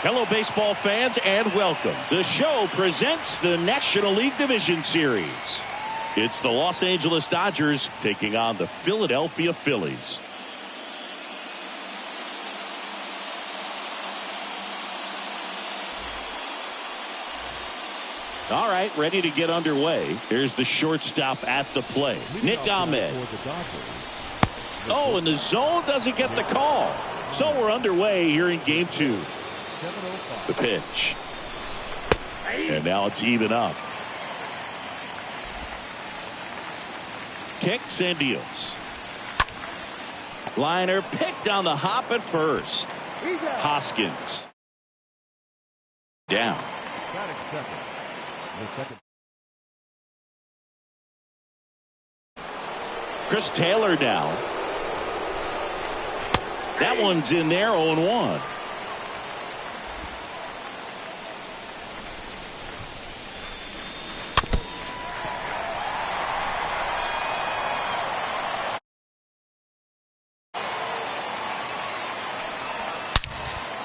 Hello, baseball fans, and welcome. The show presents the National League Division Series. It's the Los Angeles Dodgers taking on the Philadelphia Phillies. All right, ready to get underway. Here's the shortstop at the plate, Nick Ahmed. Oh, and the zone doesn't get the call. So we're underway here in game 2. The pitch. And now it's even up. Kicks and deals. Liner picked on the hop at first. Hoskins. Down. Chris Taylor down. That one's in there, 0-1.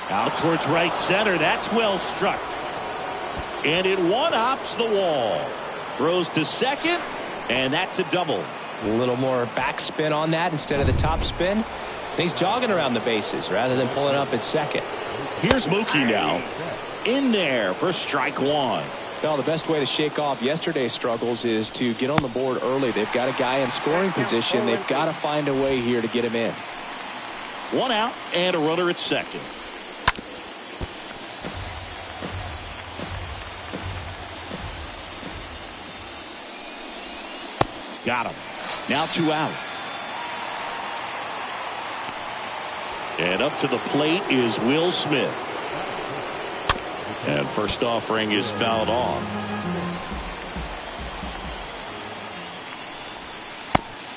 Out towards right center. That's well struck. And it one-hops the wall. Throws to second, and that's a double. A little more backspin on that instead of the top spin. And he's jogging around the bases rather than pulling up at second. Here's Mookie now. In there for strike one. Well, the best way to shake off yesterday's struggles is to get on the board early. They've got a guy in scoring position. They've got to find a way here to get him in. One out and a runner at second. Got him. Now 2 out. And up to the plate is Will Smith. And first offering is fouled off.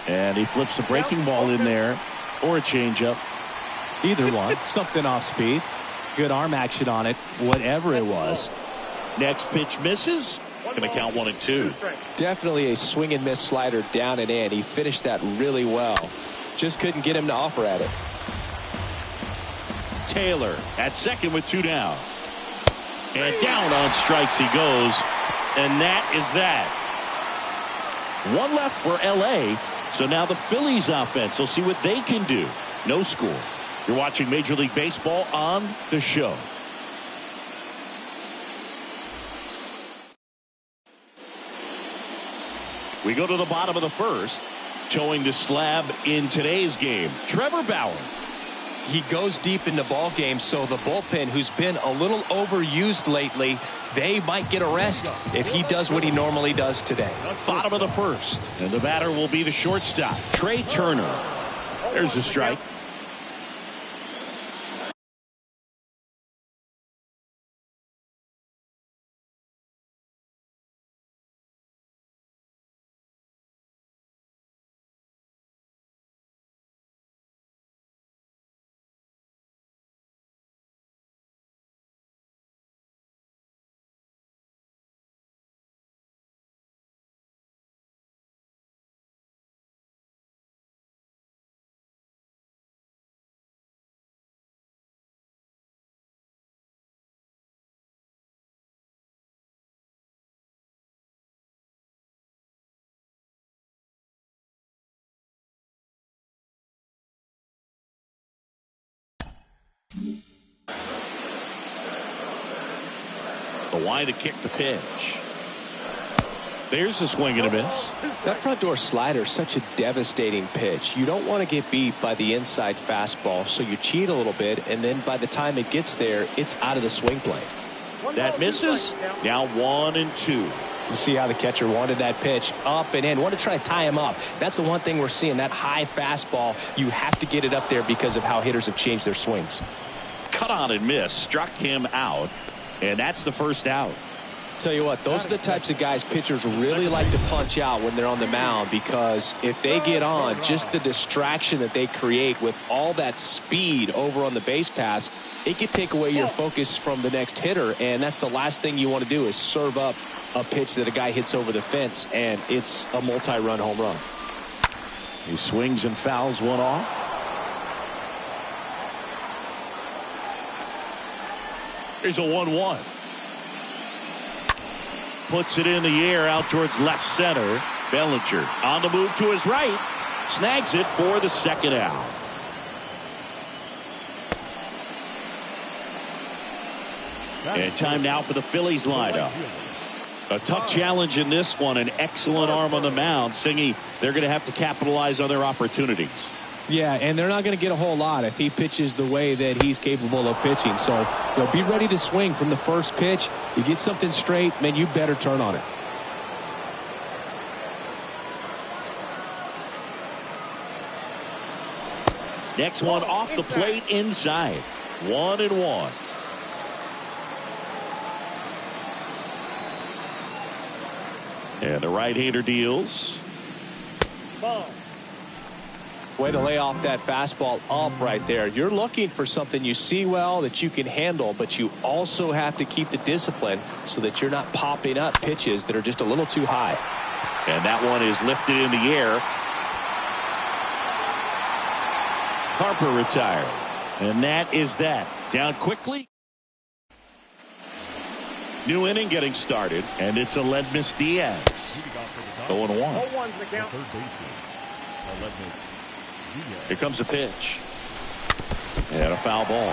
And he flips a breaking ball in there, or a changeup. Either one. Something off speed. Good arm action on it, whatever it was. Next pitch misses. Going to count 1-2. Definitely a swing and miss slider down and in. He finished that really well. Just couldn't get him to offer at it. Taylor at second with 2 down. And down on strikes he goes. And that is that. 1 left for LA. So now the Phillies offense will see what they can do. No score. You're watching Major League Baseball on the show. We go to the bottom of the first. Towing the slab in today's game, Trevor Bauer. He goes deep into ball games, so the bullpen, who's been a little overused lately, they might get a rest if he does what he normally does today. Bottom of the first, and the batter will be the shortstop, Trey Turner. There's a strike. The wide to kick the pitch. There's a swing and a miss. That front door slider is such a devastating pitch. You don't want to get beat by the inside fastball, so you cheat a little bit, and then by the time it gets there, it's out of the swing plane. That misses. Now 1-2. You see how the catcher wanted that pitch up and in. Want to try to tie him up. That's the one thing we're seeing, that high fastball. You have to get it up there because of how hitters have changed their swings. Cut on and miss. Struck him out. And that's the first out. Tell you what, those are the types of guys pitchers really like to punch out when they're on the mound, because if they get on, just the distraction that they create with all that speed over on the base pass, it could take away your focus from the next hitter, and that's the last thing you want to do is serve up a pitch that a guy hits over the fence, and it's a multi-run home run. He swings and fouls one off. Here's a 1-1. Puts it in the air out towards left center. Bellinger on the move to his right. Snags it for the second out. And time now for the Phillies lineup. A tough challenge in this one. An excellent arm on the mound. Singy, they're going to have to capitalize on their opportunities. Yeah, and they're not going to get a whole lot if he pitches the way that he's capable of pitching. So they'll be ready to swing from the first pitch. You get something straight, man, you better turn on it. Next one off the plate inside. 1-1. And the right-hander deals. Ball. Way to lay off that fastball up right there. You're looking for something you see well that you can handle, but you also have to keep the discipline so that you're not popping up pitches that are just a little too high. And that one is lifted in the air. Harper retired. And that is that. Down quickly. New inning getting started, and it's Aledmys Diaz. 0-1. 0-1's the count. Here comes a pitch. And a foul ball.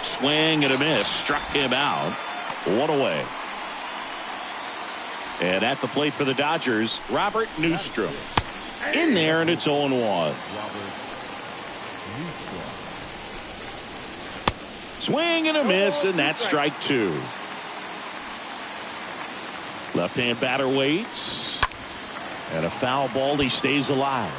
Swing and a miss. Struck him out. 1 away. And at the plate for the Dodgers, Robert Newstrom. In there, and it's 0-1. Swing and a miss, and that's strike 2. Left-hand batter waits. And a foul ball. He stays alive.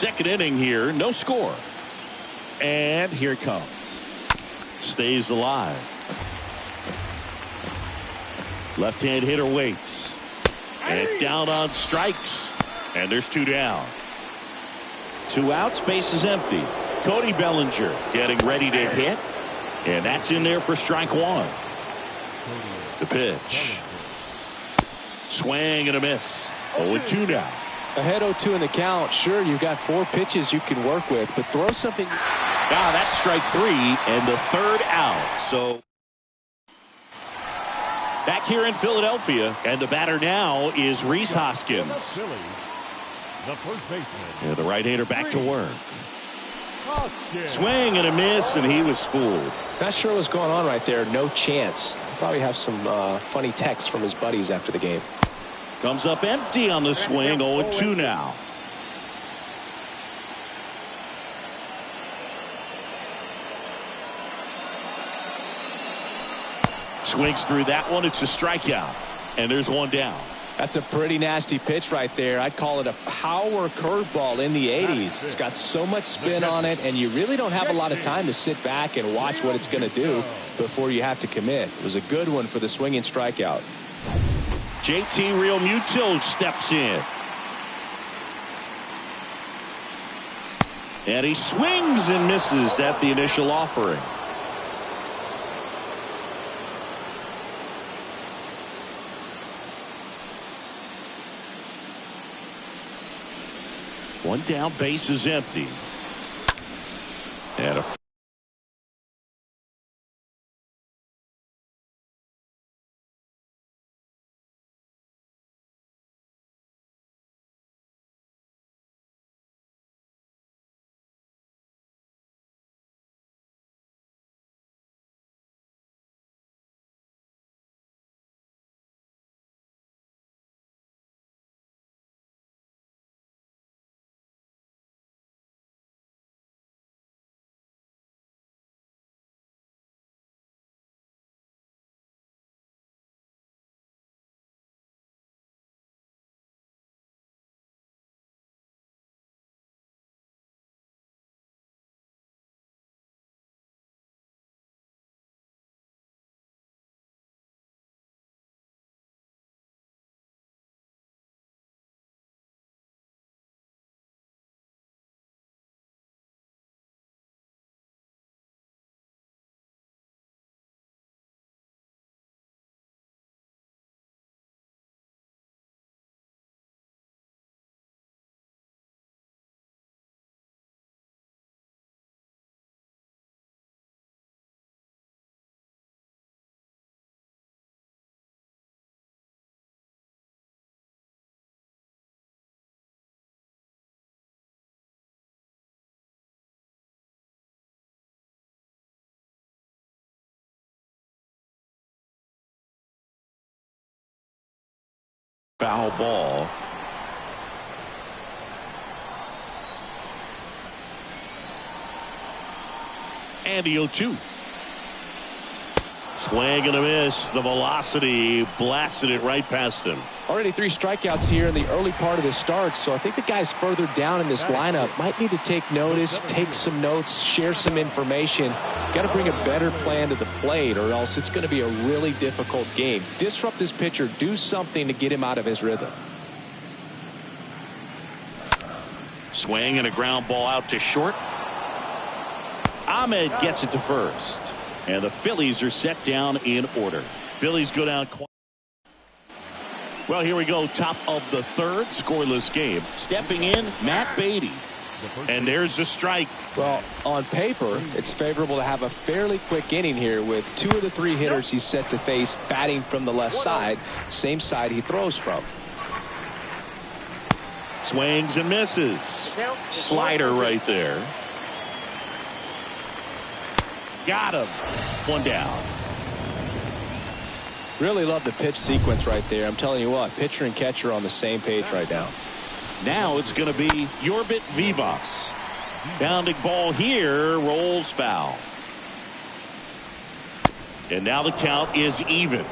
second inning here. No score. And here it comes. Stays alive. Left-hand hitter waits. And down on strikes. And there's 2 down. 2 outs, base is empty. Cody Bellinger getting ready to hit. And that's in there for strike 1. The pitch. Swing and a miss. 0-2 now. Ahead 0-2 in the count. Sure, you've got 4 pitches you can work with, but throw something. Now that's strike 3 and the 3rd out. So back here in Philadelphia, and the batter now is Rhys Hoskins. The first baseman. And the right-hander back to work. Swing and a miss, and he was fooled. Not sure what's going on right there. No chance. Probably have some funny texts from his buddies after the game. Comes up empty on the swing. 0-2 now. Swings through that one. It's a strikeout. And there's 1 down. That's a pretty nasty pitch right there. I'd call it a power curveball in the 80s. It's got so much spin on it, and you really don't have a lot of time to sit back and watch what it's going to do before you have to commit. It was a good one for the swinging strikeout. JT Realmuto steps in. And he swings and misses at the initial offering. One down, base is empty. And a foul ball. And the 0-2. Swing and a miss. The velocity blasted it right past him. Already 3 strikeouts here in the early part of the start, so I think the guys further down in this lineup might need to take notice, take some notes, share some information. Got to bring a better plan to the plate, or else it's going to be a really difficult game. Disrupt this pitcher, do something to get him out of his rhythm. Swing and a ground ball out to short. Ahmed gets it to first. And the Phillies are set down in order. Phillies go down. Well, here we go. Top of the 3rd, scoreless game. Stepping in, Matt Beatty. And there's a strike. Well, on paper, it's favorable to have a fairly quick inning here with 2 of the 3 hitters he's set to face batting from the left side, same side he throws from. Swings and misses. Slider right there. Got him. 1 down. Really love the pitch sequence right there. I'm telling you what, pitcher and catcher on the same page right now. Now it's going to be Yorbit Vivas. Bounding ball here, rolls foul. And now the count is even.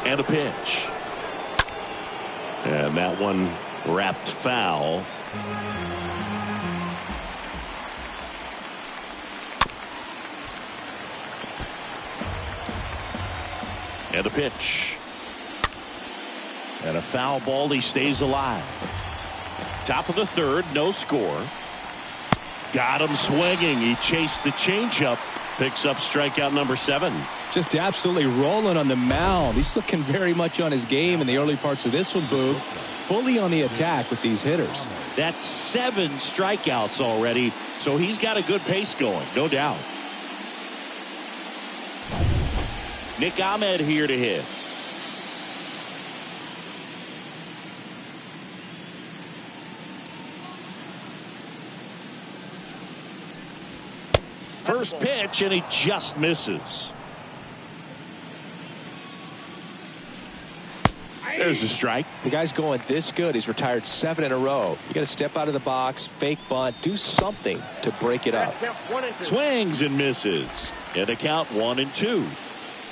And a pitch. And that one Wrapped foul. And a pitch. And a foul ball. He stays alive. Top of the third, no score. Got him swinging. He chased the changeup. Picks up strikeout number 7. Just absolutely rolling on the mound. He's looking very much on his game in the early parts of this one, Boog. Fully on the attack with these hitters. That's 7 strikeouts already, so he's got a good pace going, no doubt. Nick Ahmed here to hit. First pitch, and he just misses. There's a strike. The guy's going this good. He's retired 7 in a row. You got to step out of the box, fake bunt, do something to break it up. Swings and misses. And a count 1-2.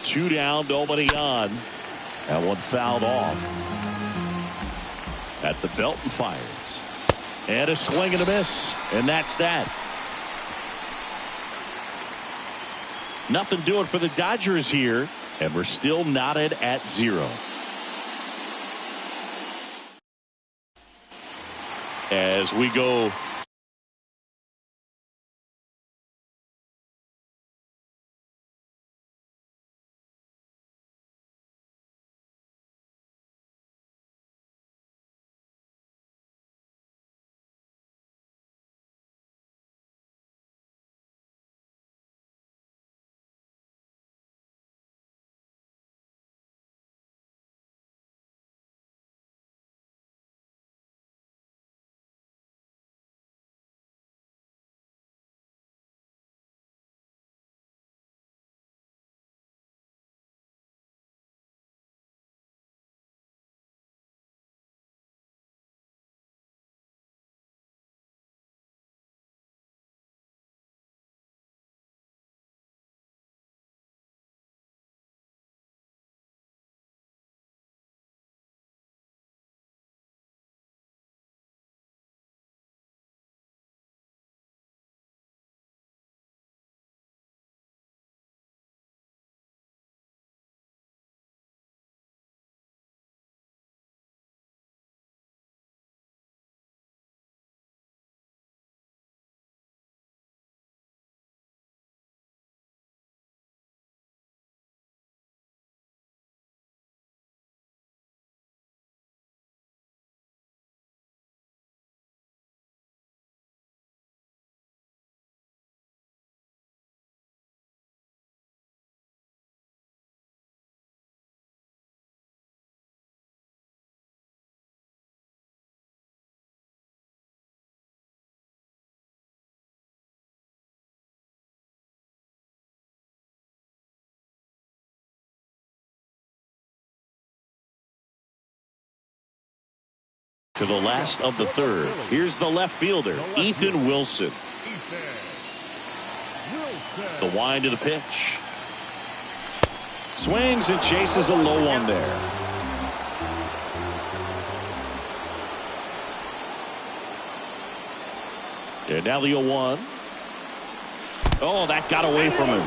2 down, nobody on. That one fouled off. At the belt and fires. And a swing and a miss. And that's that. Nothing doing for the Dodgers here. And we're still knotted at 0. As we go to the last of the third. Here's the left fielder, Ethan Wilson. The wind of the pitch. Swings and chases a low one there. And now the 0-1. Oh, that got away from him.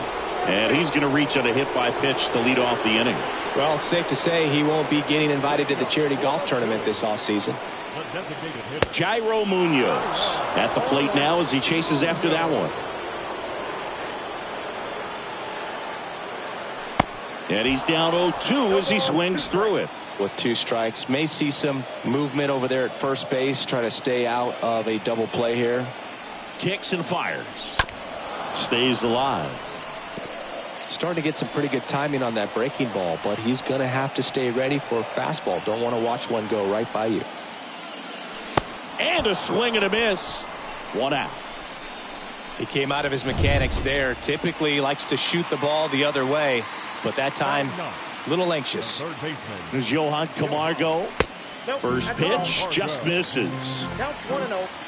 And he's going to reach on a hit by pitch to lead off the inning. Well, it's safe to say he won't be getting invited to the charity golf tournament this offseason. Jairo Munoz at the plate now as he chases after that one. And he's down 0-2 as he swings through it. With 2 strikes, may see some movement over there at first base, trying to stay out of a double play here. Kicks and fires. Stays alive. Starting to get some pretty good timing on that breaking ball, but he's going to have to stay ready for a fastball. Don't want to watch one go right by you. And a swing and a miss. 1 out. He came out of his mechanics there. Typically likes to shoot the ball the other way, but that time a little anxious. There's Johan Camargo. First pitch just misses.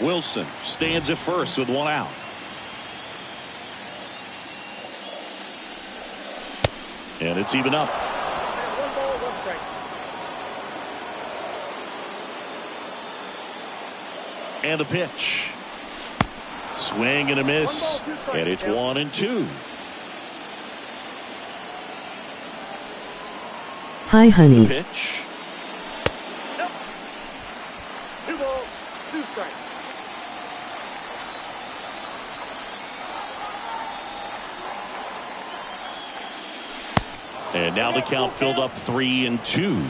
Wilson stands at first with 1 out. And it's even up. 1 ball, 1 strike. And a pitch. Swing and a miss. And it's 1-2. Hi, honey. Pitch. 2 balls, 2 strikes. And now the count filled up 3-2.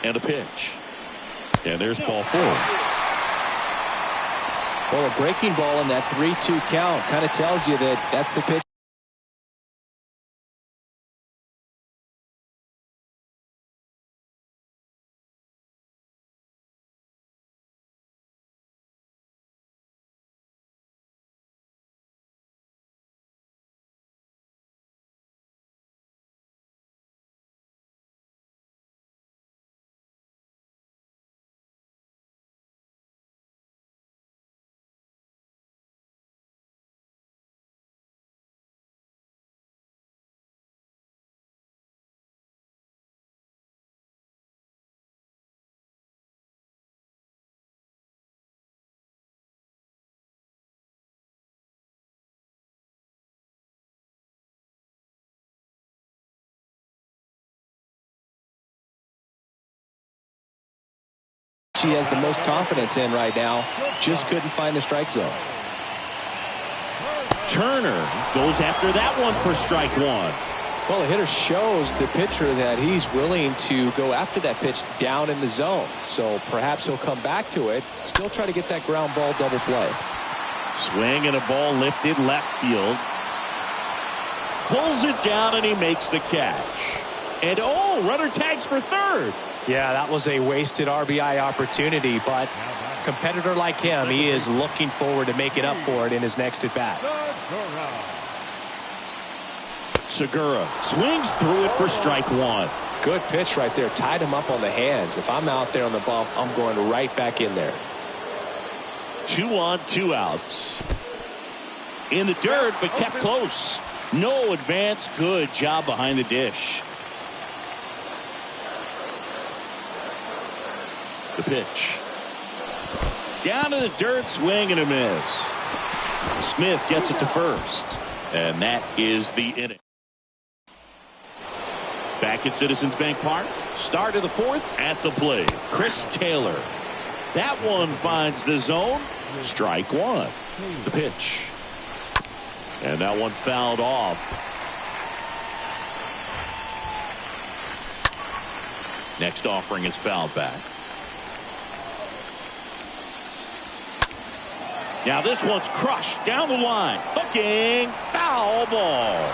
And a pitch. And there's ball 4. Well, a breaking ball in that 3-2 count kind of tells you that that's the pitch. She has the most confidence in right now. Just couldn't find the strike zone. Turner goes after that one for strike 1. Well, the hitter shows the pitcher that he's willing to go after that pitch down in the zone. So perhaps he'll come back to it. Still try to get that ground ball double play. Swing and a ball lifted left field. Pulls it down and he makes the catch. And oh, runner tags for third. Yeah, that was a wasted RBI opportunity, but a competitor like him, he is looking forward to making up for it in his next at bat. Segura swings through it for strike 1. Good pitch right there. Tied him up on the hands. If I'm out there on the bump, I'm going right back in there. 2 on, 2 outs. In the dirt, but kept close. No advance. Good job behind the dish. The pitch. Down to the dirt, swing and a miss. Smith gets it to first. And that is the inning. Back at Citizens Bank Park. Start of the 4th at the plate. Chris Taylor. That one finds the zone. Strike 1. The pitch. And that one fouled off. Next offering is fouled back. Now this one's crushed down the line. Hooking. Foul ball.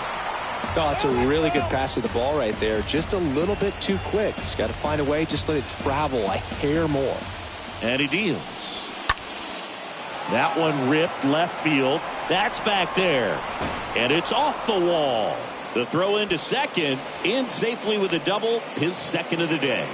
Oh, it's a really good pass of the ball right there. Just a little bit too quick. He's got to find a way. Just let it travel a hair more. And he deals. That one ripped left field. That's back there. And it's off the wall. The throw into second. In safely with a double. His second of the day.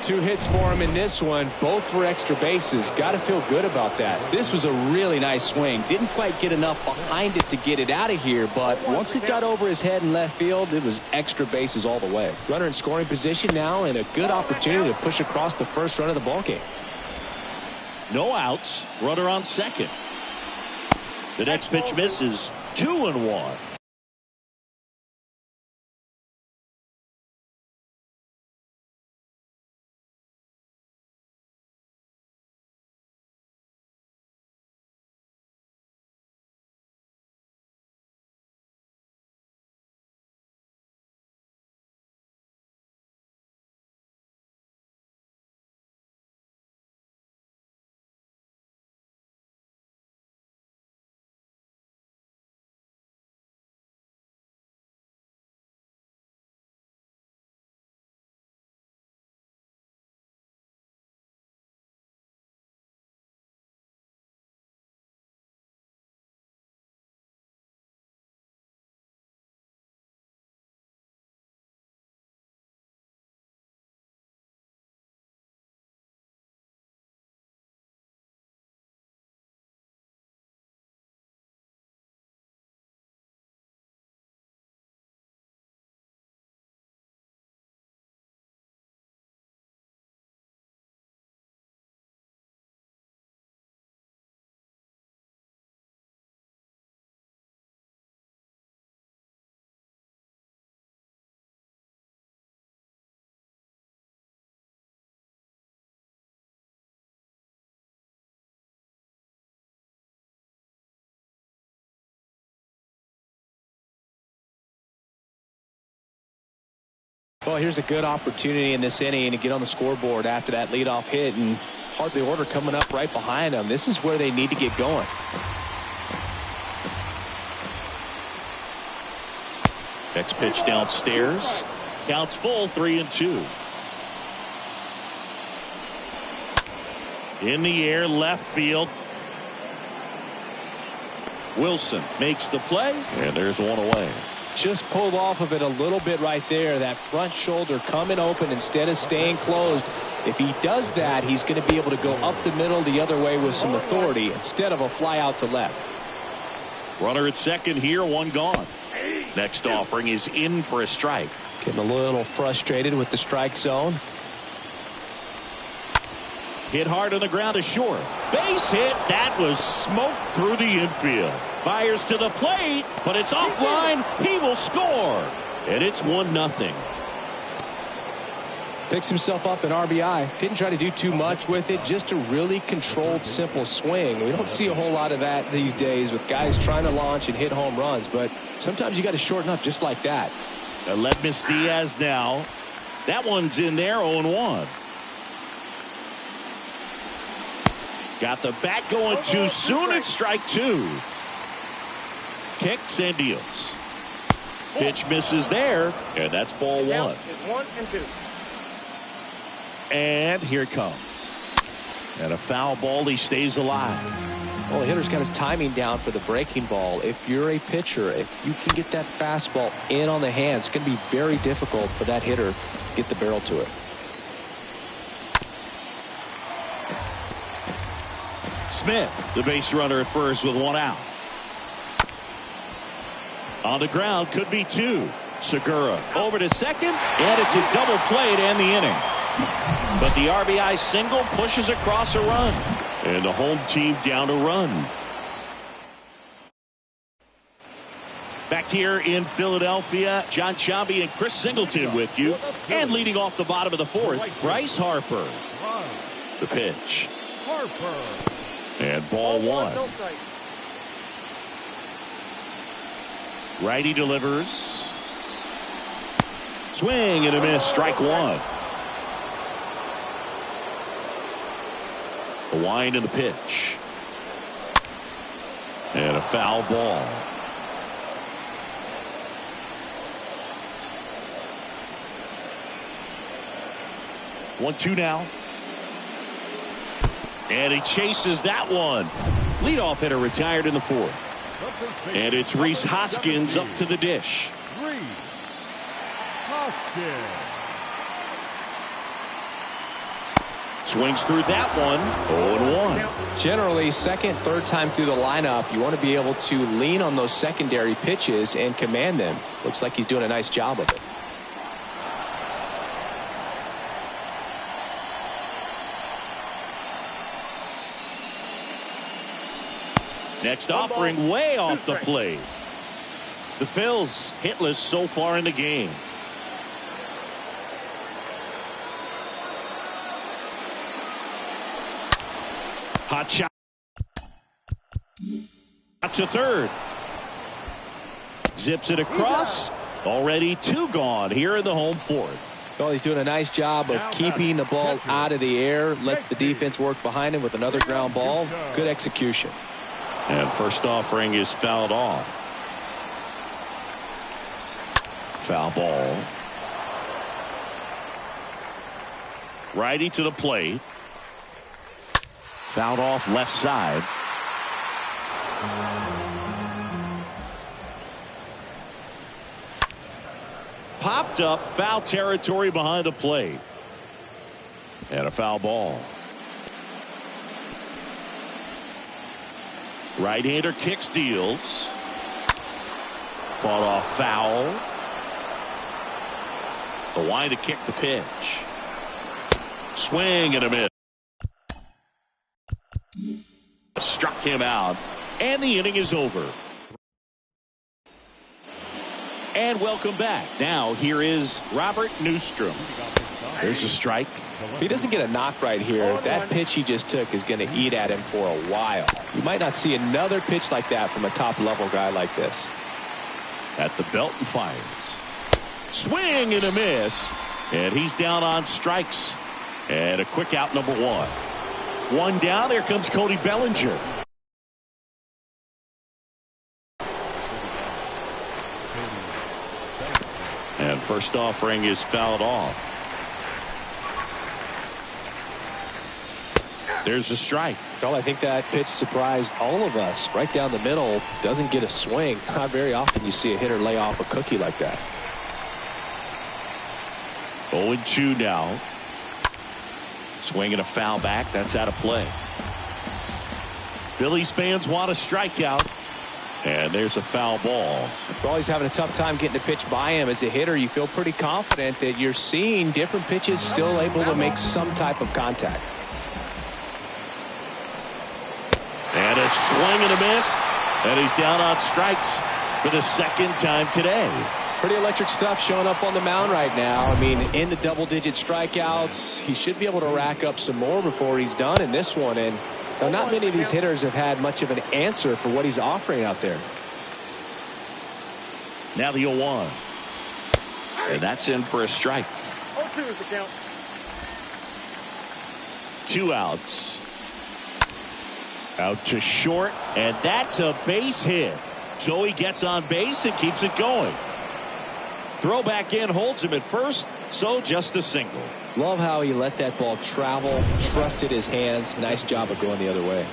2 hits for him in this one, both for extra bases. Got to feel good about that. This was a really nice swing. Didn't quite get enough behind it to get it out of here, but once it got over his head in left field, it was extra bases all the way. Runner in scoring position now, and a good opportunity to push across the first run of the ballgame. No outs. Runner on second. The next pitch misses. 2-1. Well, here's a good opportunity in this inning to get on the scoreboard after that leadoff hit, and hardly order coming up right behind them. This is where they need to get going. Next pitch downstairs. Counts full, 3-2. In the air, left field. Wilson makes the play, and there's one away. Just pulled off of it a little bit right there. That front shoulder coming open instead of staying closed. If he does that, he's going to be able to go up the middle the other way with some authority instead of a fly out to left. Runner at second here, one gone. Next offering is in for a strike. Getting a little frustrated with the strike zone. Hit hard on the ground to short. Base hit. That was smoked through the infield. Fires to the plate, but it's offline. He will score. And it's 1-0. Picks himself up an RBI. Didn't try to do too much with it. Just a really controlled, simple swing. We don't see a whole lot of that these days with guys trying to launch and hit home runs. But sometimes you got to shorten up just like that. Aledmus Diaz now. That one's in there, 0-1. Got the bat going too soon. It's strike two. Kicks and deals. Pitch misses there, and that's ball one. It's 1-2. And here it comes. And a foul ball. He stays alive. Well, the hitter's got his timing down for the breaking ball. If you're a pitcher, if you can get that fastball in on the hand, it's going to be very difficult for that hitter to get the barrel to it. Smith, the base runner at first with one out. On the ground, could be two. Segura over to second, and it's a double play to end the inning. But the RBI single pushes across a run, and the home team down a run. Back here in Philadelphia, John Chambi and Chris Singleton with you. And leading off the bottom of the fourth, Bryce Harper. The pitch. Harper. And ball one. Righty delivers. Swing and a miss. Strike one. A wind in the pitch. And a foul ball. One, two now. And he chases that one. Leadoff hitter retired in the fourth. And it's Rhys Hoskins up to the dish. Rhys Hoskins. Swings through that one. 0-1. Generally, second, third time through the lineup, you want to be able to lean on those secondary pitches and command them. Looks like he's doing a nice job of it. Next offering way off the plate. The Phils hitless so far in the game. Hot shot to third. Zips it across. Already two gone here in the home fourth. Well, he's doing a nice job of keeping the ball out of the air. Lets the defense work behind him with another ground ball. Good execution. And first offering is fouled off. Foul ball. Righty to the plate. Fouled off left side. Popped up, foul territory behind the plate. And a foul ball. Right-hander kicks, deals. Fought off foul. The wind to kick the pitch. Swing and a miss. Struck him out. And the inning is over. And welcome back. Now here is Robert Newstrom. There's a strike. If he doesn't get a knock right here, that pitch he just took is going to eat at him for a while. You might not see another pitch like that from a top-level guy like this. At the belt and fires. Swing and a miss. And he's down on strikes. And a quick out, number one. One down. Here comes Cody Bellinger. And first offering is fouled off. There's a strike. Well, I think that pitch surprised all of us. Right down the middle, doesn't get a swing. Not very often you see a hitter lay off a cookie like that. 0-2 now. Swinging a foul back. That's out of play. Phillies fans want a strikeout. And there's a foul ball. Well, he's having a tough time getting a pitch by him. As a hitter, you feel pretty confident that you're seeing different pitches still able to make some type of contact. And a swing and a miss. And he's down on strikes for the second time today. Pretty electric stuff showing up on the mound right now. I mean, in the double-digit strikeouts, he should be able to rack up some more before he's done in this one. And not many of these hitters have had much of an answer for what he's offering out there. Now the 0-1. And that's in for a strike. 0-2 is the count. 2 outs. Out to short, and that's a base hit. So he gets on base and keeps it going. Throw back in, holds him at first, so just a single. Love how he let that ball travel, trusted his hands. Nice job of going the other way.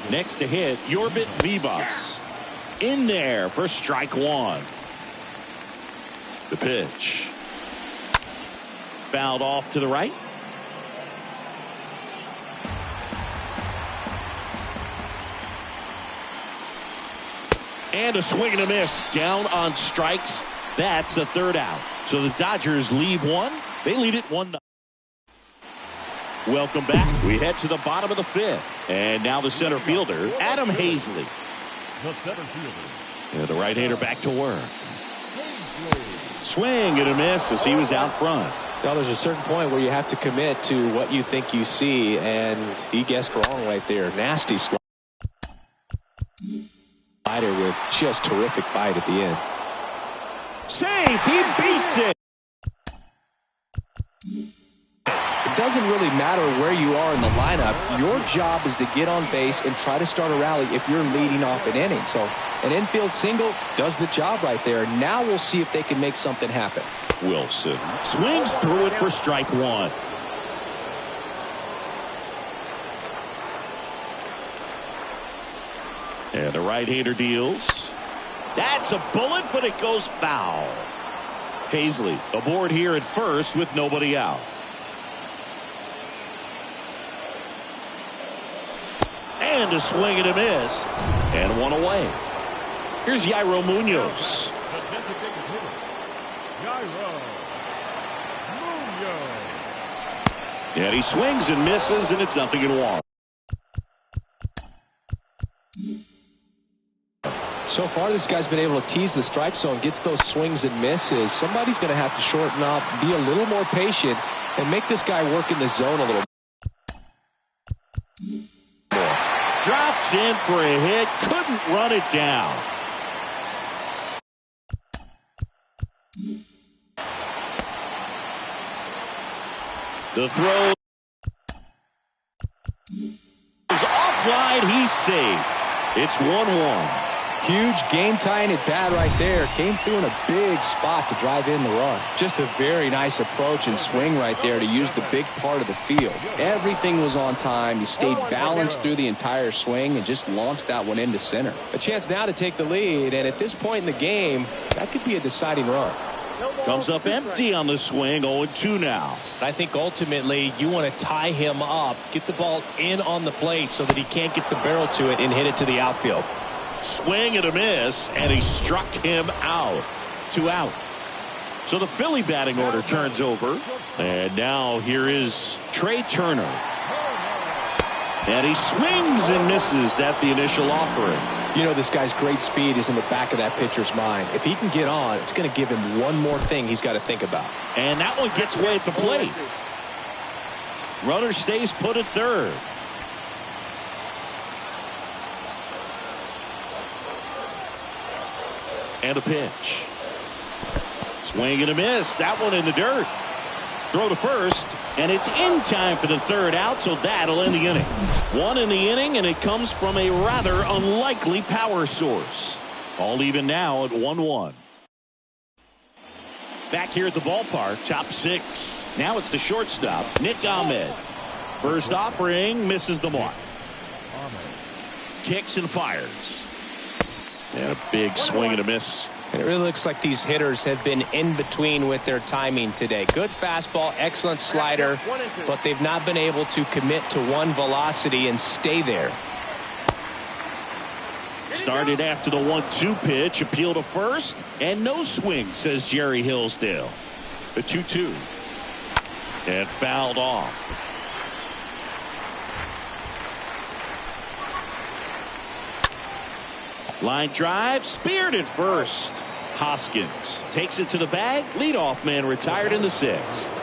Next to hit, Yorbit Vivas. In there for strike one. The pitch. Fouled off to the right. And a swing and a miss. Down on strikes. That's the third out. So the Dodgers leave one. They lead it 1-0. Welcome back. We head to the bottom of the fifth. And now the center fielder, Adam Hazley. The center fielder. And the right-hander back to work. Swing and a miss as he was out front. Now there's a certain point where you have to commit to what you think you see, and he guessed wrong right there. Nasty slider with just terrific bite at the end. Save! He beats it! It doesn't really matter where you are in the lineup. Your job is to get on base and try to start a rally if you're leading off an inning. So an infield single does the job right there. Now we'll see if they can make something happen. Wilson swings through it for strike one. And the right-hander deals. That's a bullet, but it goes foul. Hazley aboard here at first with nobody out. And a swing and a miss. And one away. Here's Yairo Munoz. The designated hitter, Yairo Munoz. And he swings and misses, and it's 0-1. So far, this guy's been able to tease the strike zone, gets those swings and misses. Somebody's going to have to shorten up, be a little more patient, and make this guy work in the zone a little more. Drops in for a hit, couldn't run it down. The throw is offline. He's safe. It's 1-1. Huge game-tying at bat right there. Came through in a big spot to drive in the run. Just a very nice approach and swing right there to use the big part of the field. Everything was on time. He stayed balanced through the entire swing and just launched that one into center. A chance now to take the lead, and at this point in the game, that could be a deciding run. Comes up empty on the swing. 0-2 now. I think ultimately you want to tie him up, get the ball in on the plate so that he can't get the barrel to it and hit it to the outfield. Swing and a miss, and he struck him out. 2 out. So the Philly batting order turns over. And now here is Trey Turner. And he swings and misses at the initial offering. You know, this guy's great speed is in the back of that pitcher's mind. If he can get on, it's going to give him one more thing he's got to think about. And that one gets away at the plate. Runner stays put at third. And a pitch. Swing and a miss. That one in the dirt. Throw to first, and it's in time for the third out, so that'll end the inning. One in the inning, and it comes from a rather unlikely power source. All even now at 1-1. Back here at the ballpark, top six. Now it's the shortstop, Nick Ahmed. First offering, misses the mark. Kicks and fires. And a big swing and a miss. And it really looks like these hitters have been in between with their timing today. Good fastball, excellent slider, but they've not been able to commit to one velocity and stay there. Started after the 1-2 pitch, appeal to first, and no swing, says Jerry Hillsdale. The 2-2. And fouled off. Line drive, speared at first. Hoskins takes it to the bag. Leadoff man retired in the sixth.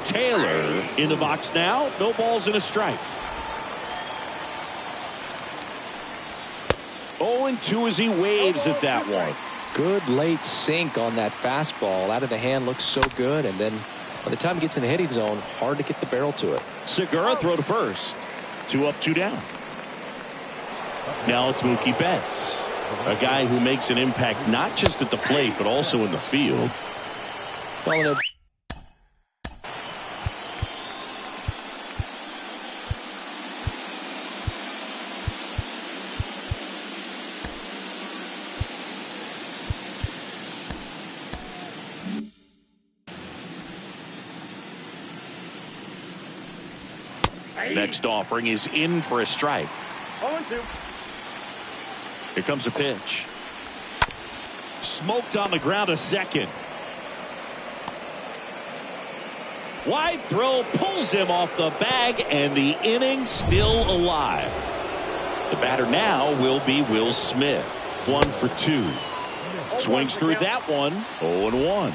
Taylor in the box now. No balls and a strike. 0-2 as he waves at that one. Good late sink on that fastball. Out of the hand, looks so good, and then by the time it gets in the hitting zone, hard to get the barrel to it. Segura throw to first. 2 up, 2 down. Now it's Mookie Betts, a guy who makes an impact not just at the plate but also in the field. Calling it. Next offering is in for a strike. 0-2. Here comes a pitch. Smoked on the ground a second. Wide throw pulls him off the bag, and the inning still alive. The batter now will be Will Smith. 1 for 2. Swings through that one. 0-1.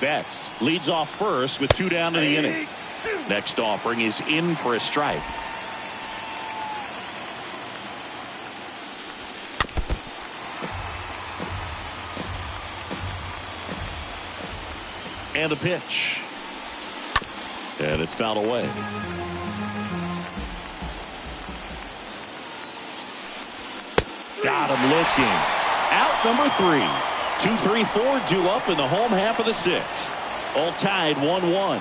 Betts leads off first with 2 down in the inning. Next offering is in for a strike. And a pitch. And it's fouled away. Got him looking. Out number 3. 2, 3, 4 due up in the home half of the sixth. All tied 1-1.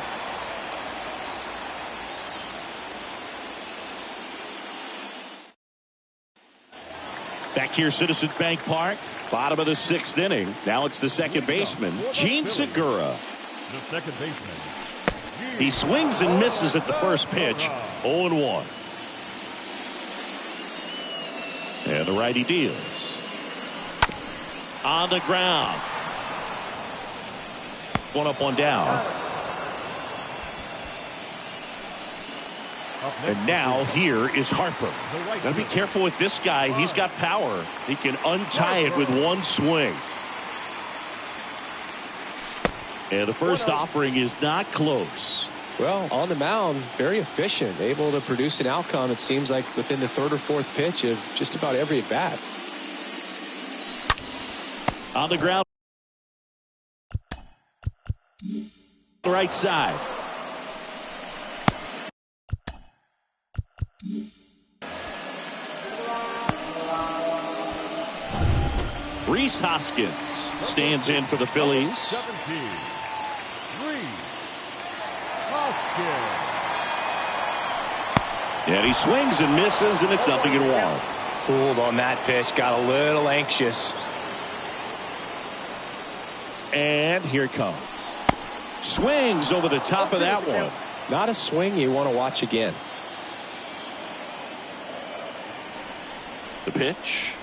Back here, Citizens Bank Park. Bottom of the sixth inning. Now it's the second baseman, Gene Segura. The second baseman. He swings and misses at the first pitch. 0-1. And the righty deals. On the ground. 1 up, 1 down. And now here is Harper. Gotta be careful with this guy. He's got power. He can untie it with one swing. And the first offering is not close. Well, on the mound, very efficient, able to produce an outcome, it seems like, within the third or fourth pitch of just about every at bat. On the ground. The right side. Rhys Hoskins stands in for the Phillies. 17. Hoskins. And he swings and misses, and it's 0-1. Fooled on that pitch, got a little anxious. And here it comes. Swings over the top of that one. Not a swing you want to watch again. The pitch.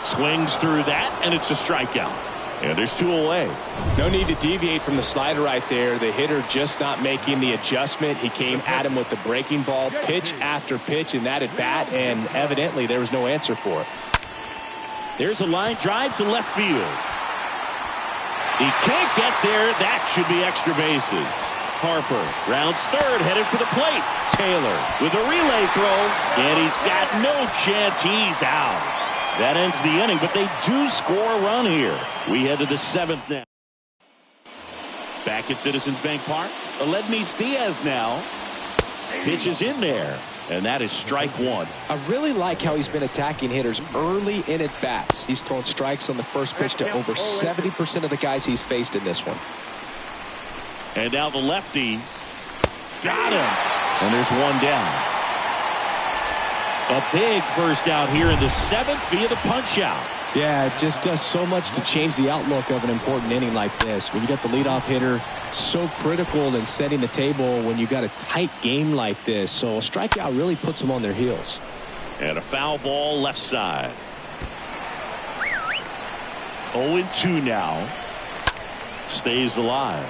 Swings through that, and it's a strikeout. And there's 2 away. No need to deviate from the slider right there. The hitter just not making the adjustment. He came at him with the breaking ball, pitch after pitch in that at bat, and evidently there was no answer for it. There's a line drive to left field. He can't get there. That should be extra bases. Harper rounds third, headed for the plate. Taylor with a relay throw, and he's got no chance. He's out. That ends the inning, but they do score a run here. We head to the 7th now. Back at Citizens Bank Park, Aledmys Diaz now. Pitches in there, and that is strike one. I really like how he's been attacking hitters early in at bats. He's thrown strikes on the first pitch to over 70% of the guys he's faced in this one. And now the lefty. Got him. And there's one down. A big first out here in the 7th via the punch out. Yeah, it just does so much to change the outlook of an important inning like this. When you got the leadoff hitter, so critical in setting the table when you got a tight game like this. So a strikeout really puts them on their heels. And a foul ball left side. 0-2 now. Stays alive.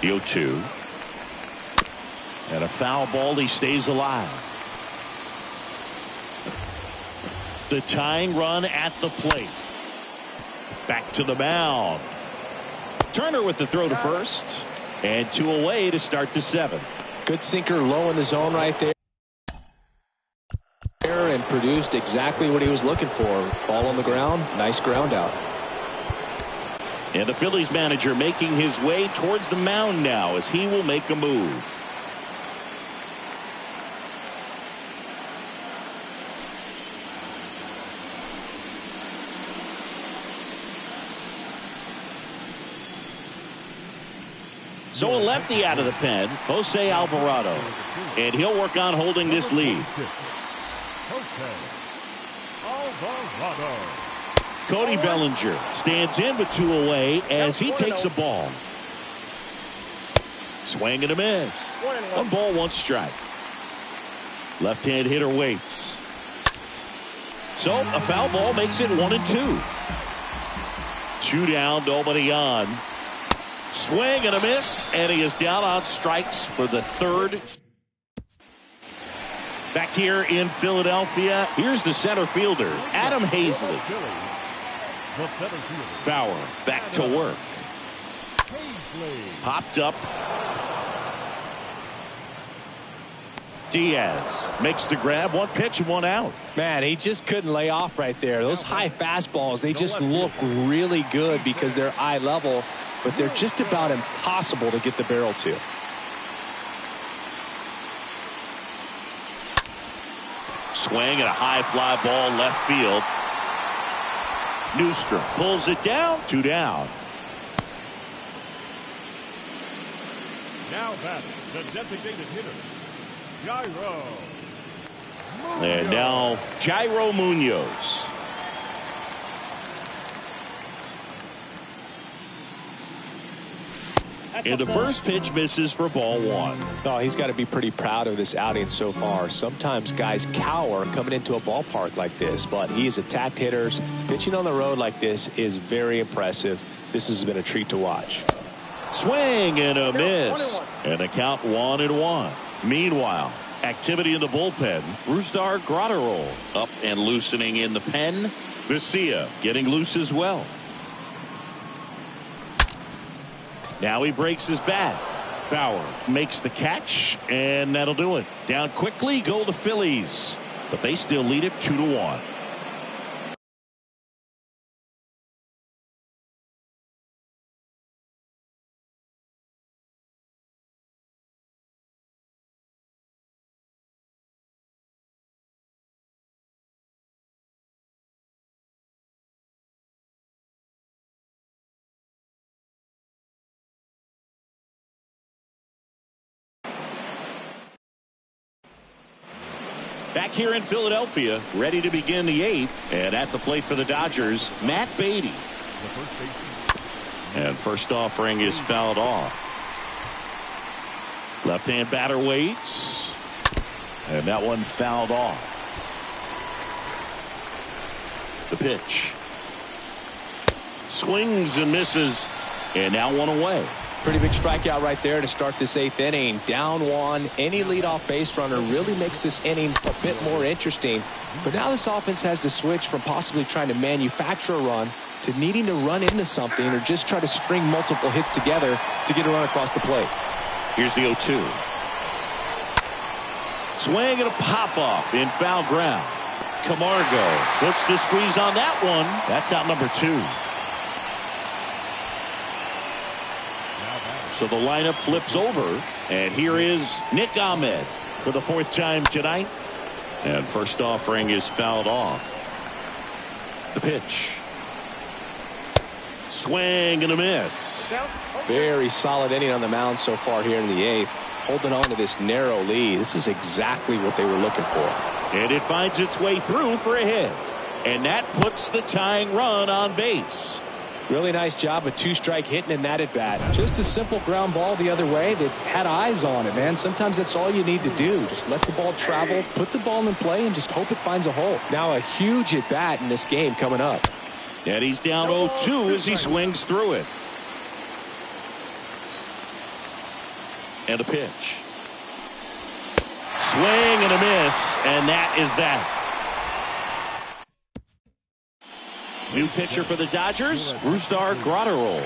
The 0-2. And a foul ball. He stays alive. The tying run at the plate. Back to the mound. Turner with the throw to first. And 2 away to start the 7th. Good sinker low in the zone right there. And produced exactly what he was looking for. Ball on the ground. Nice ground out. And the Phillies manager making his way towards the mound now as he will make a move. So a lefty out of the pen, Jose Alvarado. And he'll work on holding this lead. Cody Bellinger stands in with 2 away as he takes a ball. Swing and a miss. 1 ball, 1 strike. Left-hand hitter waits. So a foul ball makes it 1-2. 2 down, nobody on. Swing and a miss, and he is down on strikes for the 3rd. Back here in Philadelphia, here's the center fielder, Adam Hazley. Bauer back to work. Popped up. Diaz makes the grab. 1 pitch and 1 out. Man, he just couldn't lay off right there. Those high fastballs, they just look really good because they're eye level, but they're just about impossible to get the barrel to. Swing and a high fly ball left field. Newstrom pulls it down. 2 down. Now batting the designated hitter, Jairo. And now Jairo Munoz. And the first pitch misses for ball 1. Oh, he's got to be pretty proud of this outing so far. Sometimes guys cower coming into a ballpark like this, but he has attacked hitters. Pitching on the road like this is very impressive. This has been a treat to watch. Swing and a miss. And a count 1-1. Meanwhile, activity in the bullpen. Brusdar Graterol up and loosening in the pen. Vesia getting loose as well. Now he breaks his bat. Bauer makes the catch, and that'll do it. Down quickly go the Phillies, but they still lead it 2-1. Back here in Philadelphia, ready to begin the 8th, and at the plate for the Dodgers, Matt Beatty. And first offering is fouled off. Left-hand batter waits, and that one fouled off. The pitch. Swings and misses, and now 1 away. Pretty big strikeout right there to start this 8th inning. Down 1. Any leadoff base runner really makes this inning a bit more interesting. But now this offense has to switch from possibly trying to manufacture a run to needing to run into something or just try to string multiple hits together to get a run across the plate. Here's the 0-2. Swing and a pop-up in foul ground. Camargo puts the squeeze on that one. That's out number 2. So the lineup flips over, and here is Nick Ahmed for the 4th time tonight. And first offering is fouled off. The pitch. Swing and a miss. Very solid inning on the mound so far here in the 8th. Holding on to this narrow lead. This is exactly what they were looking for. And it finds its way through for a hit. And that puts the tying run on base. Really nice job of 2-strike hitting in that at bat. Just a simple ground ball the other way that had eyes on it, man. Sometimes that's all you need to do. Just let the ball travel, put the ball in play, and just hope it finds a hole. Now a huge at bat in this game coming up. And he's down 0-2 as he swings through it. And a pitch. Swing and a miss, and that is that. New pitcher for the Dodgers, Brusdar Graterol.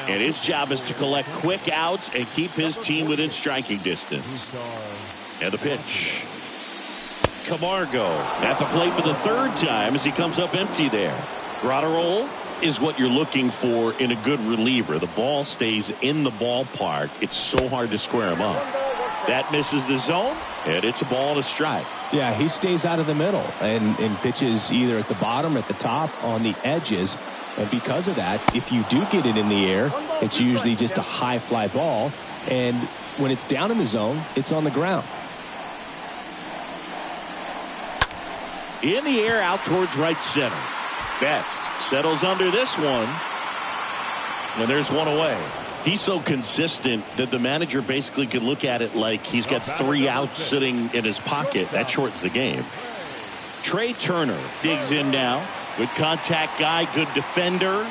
And his job is to collect quick outs and keep his team within striking distance. And the pitch. Camargo at the plate for the 3rd time as he comes up empty there. Graterol is what you're looking for in a good reliever. The ball stays in the ballpark. It's so hard to square him up. That misses the zone, and it's a ball and a strike. Yeah, he stays out of the middle and pitches either at the bottom or at the top on the edges. And because of that, if you do get it in the air, it's usually just a high fly ball. And when it's down in the zone, it's on the ground. In the air out towards right center. Betts settles under this one. And there's one away. He's so consistent that the manager basically can look at it like he's got 3 outs sitting in his pocket. That shortens the game. Trey Turner digs in now. Good contact guy, good defender.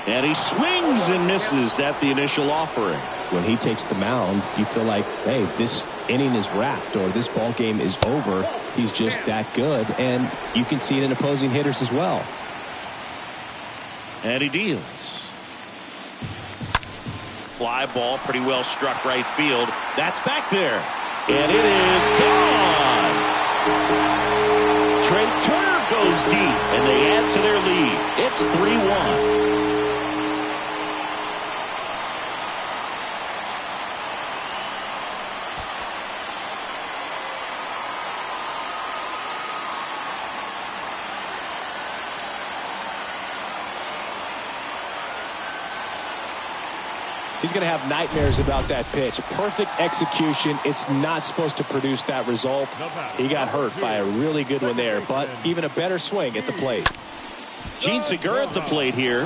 And he swings and misses at the initial offering. When he takes the mound, you feel like, hey, this inning is wrapped or this ball game is over. He's just that good. And you can see it in opposing hitters as well. And he deals. Fly ball, pretty well struck right field. That's back there. And it is gone. Trey Turner goes deep, and they add to their lead. It's 3-1. He's going to have nightmares about that pitch. Perfect execution. It's not supposed to produce that result. He got hurt by a really good one there, but even a better swing at the plate. Gene Segura at the plate here.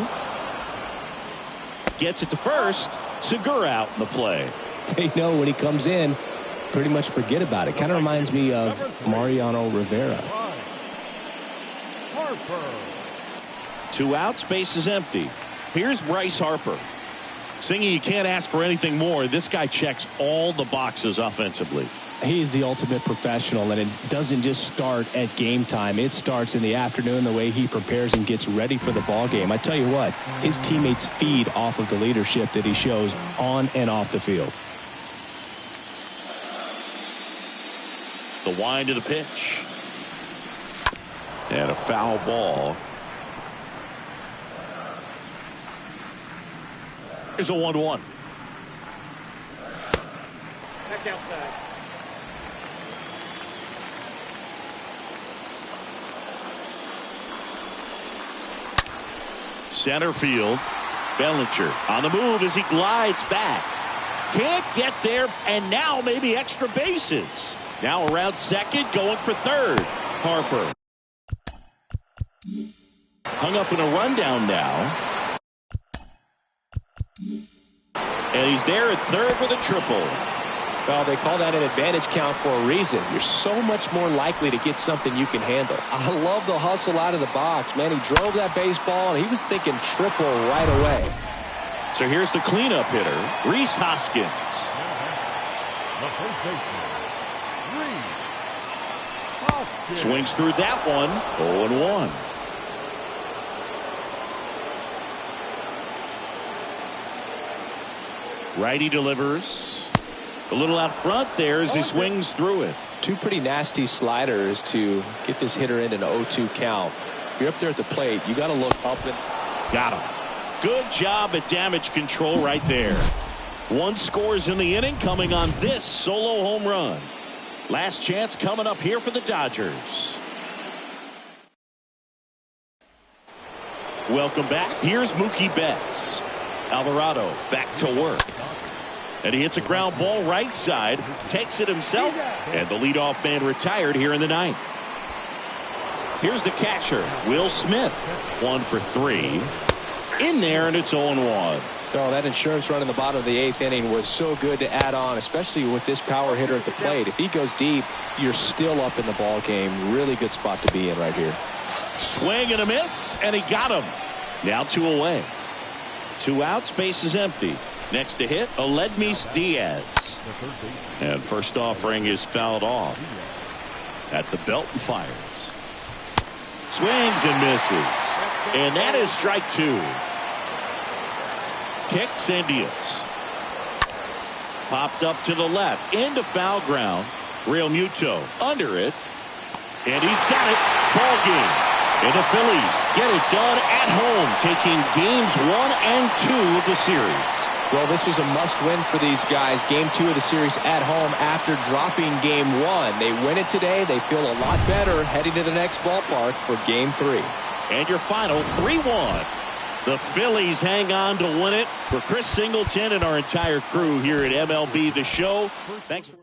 Gets it to first. Segura out in the play. They know when he comes in, pretty much forget about it. Kind of reminds me of Mariano Rivera. Harper. 2 outs, base is empty. Here's Bryce Harper. Singing, you can't ask for anything more. This guy checks all the boxes offensively. He's the ultimate professional, and it doesn't just start at game time. It starts in the afternoon, the way he prepares and gets ready for the ball game. I tell you what, his teammates feed off of the leadership that he shows on and off the field. The wind of the pitch. And a foul ball. Here's a 1-1. Back outside. Center field. Bellinger on the move as he glides back. Can't get there, and now maybe extra bases. Now around second, going for third. Harper. Hung up in a rundown now. And he's there at third with a triple. Well, they call that an advantage count for a reason. You're so much more likely to get something you can handle. I love the hustle out of the box, man. He drove that baseball, and he was thinking triple right away. So here's the cleanup hitter, Rhys Hoskins. The first baseman, Rhys Hoskins. Swings through that one, 0-1. Righty delivers. A little out front there as he swings through it. Two pretty nasty sliders to get this hitter in an 0-2 count. If you're up there at the plate, you got to look up and got him. Good job at damage control right there. One scores in the inning coming on this solo home run. Last chance coming up here for the Dodgers. Welcome back. Here's Mookie Betts. Alvarado back to work. And he hits a ground ball right side. Takes it himself. And the leadoff man retired here in the ninth. Here's the catcher, Will Smith. 1 for 3. In there, and it's 0-1. Oh, that insurance run in the bottom of the 8th inning was so good to add on, especially with this power hitter at the plate. If he goes deep, you're still up in the ball game. Really good spot to be in right here. Swing and a miss, and he got him. Now 2 away. 2 outs, base is empty. Next to hit, Aledmys Diaz. And first offering is fouled off. At the belt and fires. Swings and misses. And that is strike 2. Kicks and deals. Popped up to the left. Into foul ground. Real Muto under it. And he's got it. Ball game. And the Phillies get it done at home, taking games 1 and 2 of the series. Well, this was a must-win for these guys. Game 2 of the series at home after dropping Game 1. They win it today. They feel a lot better heading to the next ballpark for Game 3. And your final 3-1. The Phillies hang on to win it. For Chris Singleton and our entire crew here at MLB The Show, thanks for...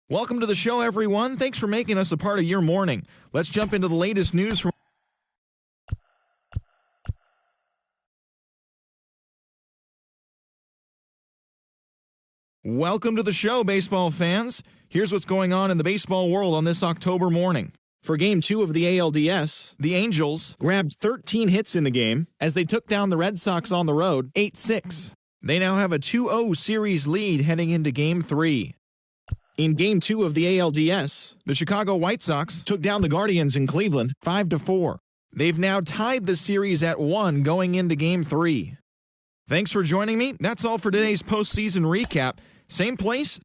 Welcome to the show, everyone. Thanks for making us a part of your morning. Let's jump into the latest news from... Welcome to the show, baseball fans. Here's what's going on in the baseball world on this October morning. For Game 2 of the ALDS, the Angels grabbed 13 hits in the game as they took down the Red Sox on the road 8-6. They now have a 2-0 series lead heading into Game 3. In Game 2 of the ALDS, the Chicago White Sox took down the Guardians in Cleveland 5-4. They've now tied the series at 1 going into Game 3. Thanks for joining me. That's all for today's postseason recap. Same place,